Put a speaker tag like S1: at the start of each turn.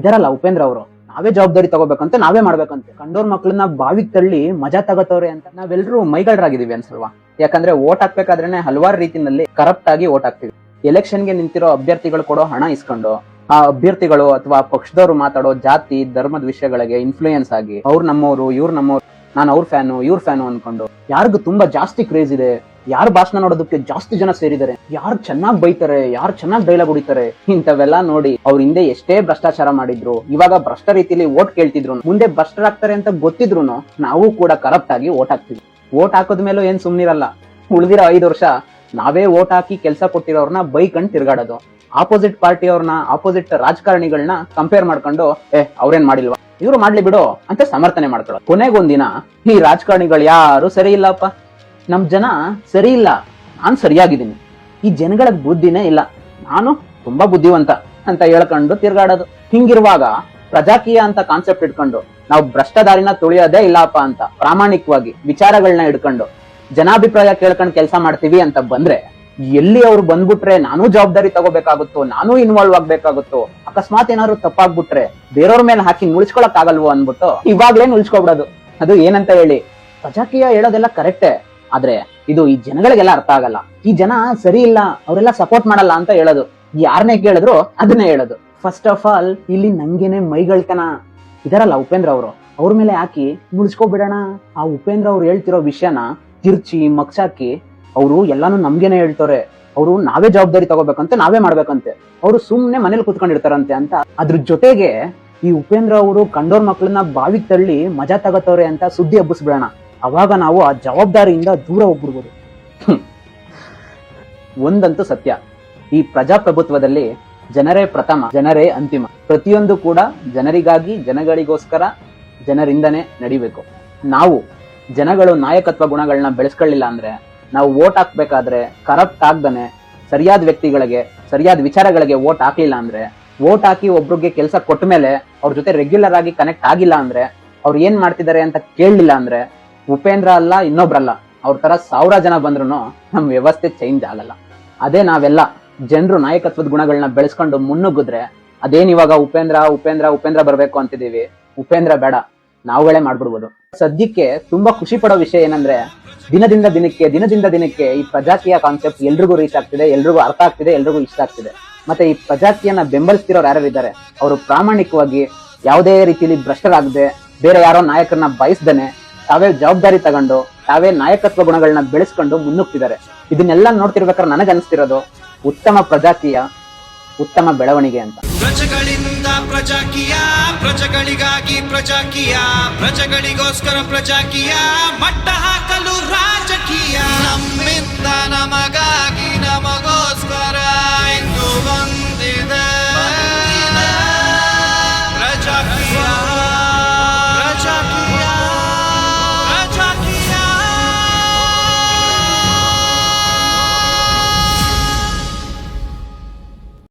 S1: ಇದರಲ್ಲ ಉಪೇಂದ್ರ ಅವರು ನಾವೇ ಜವಾಬ್ದಾರಿ ತಗೋಬೇಕಂತ ನಾವೇ ಮಾಡ್ಬೇಕಂತೆ. ಕಂಡೋರ್ ಮಕ್ಳನ್ನ ಬಾವಿಗೆ ತಳ್ಳಿ ಮಜಾ ತಗೋತವ್ರೆ ಅಂತ ನಾವೆಲ್ಲರೂ ಮೈಗಳರಾಗಿದೀವಿ ಅನ್ಸಲ್ವಾ? ಯಾಕಂದ್ರೆ ವೋಟ್ ಹಾಕ್ಬೇಕಾದ್ರೇನೆ ಹಲವಾರು ರೀತಿನಲ್ಲಿ ಕರಪ್ಟ್ ಆಗಿ ವೋಟ್ ಹಾಕ್ತಿವಿ. ಎಲೆಕ್ಷನ್ಗೆ ನಿಂತಿರೋ ಅಭ್ಯರ್ಥಿಗಳು ಕೊಡೋ ಹಣ ಇಸ್ಕೊಂಡು ಆ ಅಭ್ಯರ್ಥಿಗಳು ಅಥವಾ ಪಕ್ಷದವರು ಮಾತಾಡೋ ಜಾತಿ ಧರ್ಮದ ವಿಷಯಗಳಿಗೆ ಇನ್ಫ್ಲೂಯೆನ್ಸ್ ಆಗಿ ಅವ್ರು ನಮ್ಮವರು ಇವ್ರು ನಮ್ಮವ್ರು, ನಾನು ಅವ್ರ ಫ್ಯಾನು ಇವ್ರ ಫ್ಯಾನು ಅನ್ಕೊಂಡು ಯಾರಿಗೂ ತುಂಬಾ ಜಾಸ್ತಿ ಕ್ರೇಜ್ ಇದೆ, ಯಾರು ಭಾಷಣ ನೋಡೋದಕ್ಕೆ ಜಾಸ್ತಿ ಜನ ಸೇರಿದ್ದಾರೆ, ಯಾರು ಚೆನ್ನಾಗಿ ಬೈತಾರೆ, ಯಾರು ಚೆನ್ನಾಗಿ ಡೈಲಾಗ್ ಹೊಡಿತಾರೆ, ಇಂಥವೆಲ್ಲ ನೋಡಿ ಅವ್ರ ಹಿಂದೆ ಎಷ್ಟೇ ಭ್ರಷ್ಟಾಚಾರ ಮಾಡಿದ್ರು, ಇವಾಗ ಭ್ರಷ್ಟ ರೀತಿಯಲ್ಲಿ ವೋಟ್ ಕೇಳ್ತಿದ್ರು, ಮುಂದೆ ಭ್ರಷ್ಟರಾಗ್ತಾರೆ ಅಂತ ಗೊತ್ತಿದ್ರು ನಾವು ಕೂಡ ಕರಪ್ಟ್ ಆಗಿ ವೋಟ್ ಹಾಕ್ತಿವಿ. ವೋಟ್ ಹಾಕೋದ್ಮೇಲೂ ಏನ್ ಸುಮ್ನಿರಲ್ಲ. ಉಳಿದಿರೋ 5 ವರ್ಷ ನಾವೇ ವೋಟ್ ಹಾಕಿ ಕೆಲಸ ಕೊಟ್ಟಿರೋರ್ನ ಬೈಕಂಡ್ ತಿರ್ಗಾಡೋದು, ಆಪೋಸಿಟ್ ಪಾರ್ಟಿ ಅವ್ರನ್ನ ಆಪೋಸಿಟ್ ರಾಜಕಾರಣಿಗಳನ್ನ ಕಂಪೇರ್ ಮಾಡ್ಕೊಂಡು ಅವ್ರೇನ್ ಮಾಡಿಲ್ವಾ ಇವ್ರು ಮಾಡ್ಲಿ ಬಿಡು ಅಂತ ಸಮರ್ಥನೆ ಮಾಡ್ಕೊಳ್ಳೋದು. ಕೊನೆಗೊಂದಿನ ಈ ರಾಜಕಾರಣಿಗಳು ಯಾರು ಸರಿ ಇಲ್ಲಪ್ಪ, ನಮ್ ಜನ ಸರಿ ಇಲ್ಲ, ನಾನ್ ಸರಿಯಾಗಿದ್ದೀನಿ, ಈ ಜನಗಳಿಗೆ ಬುದ್ಧಿನೇ ಇಲ್ಲ, ನಾನು ತುಂಬಾ ಬುದ್ಧಿವಂತ ಅಂತ ಹೇಳ್ಕೊಂಡು ತಿರ್ಗಾಡೋದು. ಹಿಂಗಿರುವಾಗ ಪ್ರಜಾಕೀಯ ಅಂತ ಕಾನ್ಸೆಪ್ಟ್ ಇಟ್ಕೊಂಡು ನಾವು ಭ್ರಷ್ಟದಾರಿನ ತುಳಿಯೋದೇ ಇಲ್ಲಪ್ಪ ಅಂತ ಪ್ರಾಮಾಣಿಕವಾಗಿ ವಿಚಾರಗಳನ್ನ ಇಟ್ಕೊಂಡು ಜನಾಭಿಪ್ರಾಯ ಕೇಳ್ಕೊಂಡು ಕೆಲಸ ಮಾಡ್ತೀವಿ ಅಂತ ಬಂದ್ರೆ ಎಲ್ಲಿ ಅವ್ರು ಬಂದ್ಬಿಟ್ರೆ ನಾನು ಜವಾಬ್ದಾರಿ ತಗೋಬೇಕಾಗುತ್ತೋ, ನಾನು ಇನ್ವಾಲ್ವ್ ಆಗ್ಬೇಕಾಗುತ್ತೋ, ಅಕಸ್ಮಾತ್ ಏನಾದ್ರು ತಪ್ಪಾಗ್ಬಿಟ್ರೆ ಬೇರೆಯವ್ರ ಮೇಲೆ ಹಾಕಿ ನುಳ್ಸ್ಕೊಳಕ್ ಆಗಲ್ವೋ ಅನ್ಬಿಟ್ಟು ಇವಾಗ್ಲೇ ನುಳ್ಸ್ಕೊಬಿಡೋದು. ಅದು ಏನಂತ ಹೇಳಿ ಪ್ರಜಾಕೀಯ ಹೇಳೋದೆಲ್ಲ ಕರೆಕ್ಟೇ, ಆದ್ರೆ ಇದು ಈ ಜನಗಳಿಗೆಲ್ಲ ಅರ್ಥ ಆಗಲ್ಲ. ಈ ಜನ ಸರಿ ಇಲ್ಲ, ಅವರೆಲ್ಲ ಸಪೋರ್ಟ್ ಮಾಡಲ್ಲ ಅಂತ ಹೇಳೋದು. ಯಾರನ್ನೇ ಕೇಳಿದ್ರು ಅದನ್ನೇ ಹೇಳೋದು. ಫಸ್ಟ್ ಆಫ್ ಆಲ್ ಇಲ್ಲಿ ನಂಗೇನೆ ಮೈಗಳ್ತನ. ಇದರಲ್ಲ ಉಪೇಂದ್ರ ಅವರು, ಅವ್ರ ಮೇಲೆ ಹಾಕಿ ನುಳ್ಸ್ಕೊಬಿಡೋಣ. ಆ ಉಪೇಂದ್ರ ಅವ್ರು ಹೇಳ್ತಿರೋ ವಿಷಯನ ತಿರ್ಚಿ ಮಗ್ಸಾಕಿ ಅವರು ಎಲ್ಲಾನು ನಮ್ಗೇನೆ ಹೇಳ್ತಾರೆ, ಅವರು ನಾವೇ ಜವಾಬ್ದಾರಿ ತಗೋಬೇಕಂತೆ ನಾವೇ ಮಾಡ್ಬೇಕಂತೆ, ಅವರು ಸುಮ್ನೆ ಮನೇಲಿ ಕುತ್ಕೊಂಡಿರ್ತಾರಂತೆ ಅಂತ. ಅದ್ರ ಜೊತೆಗೆ ಈ ಉಪೇಂದ್ರ ಅವರು ಕಂಡೋರ್ ಮಕ್ಳನ್ನ ಬಾವಿಗೆ ತಳ್ಳಿ ಮಜಾ ತಗೋತವ್ರೆ ಅಂತ ಸುದ್ದಿ ಹಬ್ಬಿಸ್ಬಿಡೋಣ. ಅವಾಗ ನಾವು ಆ ಜವಾಬ್ದಾರಿಯಿಂದ ದೂರ ಹೋಗ್ಬಿಡ್ಬೋದು. ಒಂದಂತೂ ಸತ್ಯ, ಈ ಪ್ರಜಾಪ್ರಭುತ್ವದಲ್ಲಿ ಜನರೇ ಪ್ರಥಮ, ಜನರೇ ಅಂತಿಮ. ಪ್ರತಿಯೊಂದು ಕೂಡ ಜನರಿಗಾಗಿ, ಜನಗಳಿಗೋಸ್ಕರ, ಜನರಿಂದನೇ ನಡಿಬೇಕು. ನಾವು ಜನಗಳು ನಾಯಕತ್ವ ಗುಣಗಳನ್ನ ಬೆಳೆಸ್ಕೊಳ್ಳಿಲ್ಲ ಅಂದ್ರೆ, ನಾವು ವೋಟ್ ಹಾಕ್ಬೇಕಾದ್ರೆ ಕರಪ್ಟ್ ಆಗ್ದಾನೆ ಸರಿಯಾದ ವ್ಯಕ್ತಿಗಳಿಗೆ, ಸರಿಯಾದ ವಿಚಾರಗಳಿಗೆ ವೋಟ್ ಹಾಕ್ಲಿಲ್ಲ ಅಂದ್ರೆ, ವೋಟ್ ಹಾಕಿ ಒಬ್ರಿಗೆ ಕೆಲಸ ಕೊಟ್ಟ ಮೇಲೆ ಅವ್ರ ಜೊತೆ ರೆಗ್ಯುಲರ್ ಆಗಿ ಕನೆಕ್ಟ್ ಆಗಿಲ್ಲ ಅಂದ್ರೆ, ಅವ್ರು ಏನ್ ಮಾಡ್ತಿದ್ದಾರೆ ಅಂತ ಕೇಳಲಿಲ್ಲ ಅಂದ್ರೆ, ಉಪೇಂದ್ರ ಅಲ್ಲ ಇನ್ನೊಬ್ರಲ್ಲ, ಅವ್ರ ತರ 1000 ಜನ ಬಂದ್ರು ನಮ್ ವ್ಯವಸ್ಥೆ ಚೇಂಜ್ ಆಗಲ್ಲ. ಅದೇ ನಾವೆಲ್ಲ ಜನರು ನಾಯಕತ್ವದ ಗುಣಗಳನ್ನ ಬೆಳೆಸ್ಕೊಂಡು ಮುನ್ನುಗ್ಗಿದ್ರೆ, ಅದೇನ್ ಇವಾಗ ಉಪೇಂದ್ರ ಉಪೇಂದ್ರ ಉಪೇಂದ್ರ ಬರ್ಬೇಕು ಅಂತಿದೀವಿ, ಉಪೇಂದ್ರ ಬೇಡ, ನಾವುಗಳೇ ಮಾಡ್ಬಿಡ್ಬೋದು. ಸದ್ಯಕ್ಕೆ ತುಂಬಾ ಖುಷಿ ಪಡೋ ವಿಷಯ ಏನಂದ್ರೆ, ದಿನದಿಂದ ದಿನಕ್ಕೆ ಈ ಪ್ರಜಾಕೀಯ ಕಾನ್ಸೆಪ್ಟ್ ಎಲ್ರಿಗೂ ರೀಚ್ ಆಗ್ತಿದೆ, ಎಲ್ರಿಗೂ ಅರ್ಥ ಆಗ್ತಿದೆ, ಎಲ್ರಿಗೂ ಇಷ್ಟ ಆಗ್ತಿದೆ. ಮತ್ತೆ ಈ ಪ್ರಜಾಕೀಯನ ಬೆಂಬಲಿಸ್ತಿರೋರು ಯಾರ್ಯಾರಿದ್ದಾರೆ ಅವರು ಪ್ರಾಮಾಣಿಕವಾಗಿ ಯಾವುದೇ ರೀತಿಯಲ್ಲಿ ಭ್ರಷ್ಟರಾಗದೆ, ಬೇರೆ ಯಾರೋ ನಾಯಕರನ್ನ ಬಯಸ್ದೇನೆ ತಾವೇ ಜವಾಬ್ದಾರಿ ತಗೊಂಡು ತಾವೇ ನಾಯಕತ್ವ ಗುಣಗಳನ್ನ ಬೆಳೆಸ್ಕೊಂಡು ಮುನ್ನುಗ್ತಿದ್ದಾರೆ. ಇದನ್ನೆಲ್ಲ ನೋಡ್ತಿರ್ಬೇಕಾದ್ರೆ ನನಗೆ ಅನಿಸ್ತಿರೋದು ಉತ್ತಮ ಪ್ರಜಾಕೀಯ, ಉತ್ತಮ ಬೆಳವಣಿಗೆ ಅಂತ.
S2: ಪ್ರಜೆಗಳಿಂದ ಪ್ರಜಾಕೀಯ, ಪ್ರಜೆಗಳಿಗಾಗಿ ಪ್ರಜಾಕೀಯ, ಪ್ರಜೆಗಳಿಗೋಸ್ಕರ ಪ್ರಜಾಕೀಯ ಮಟ್ಟ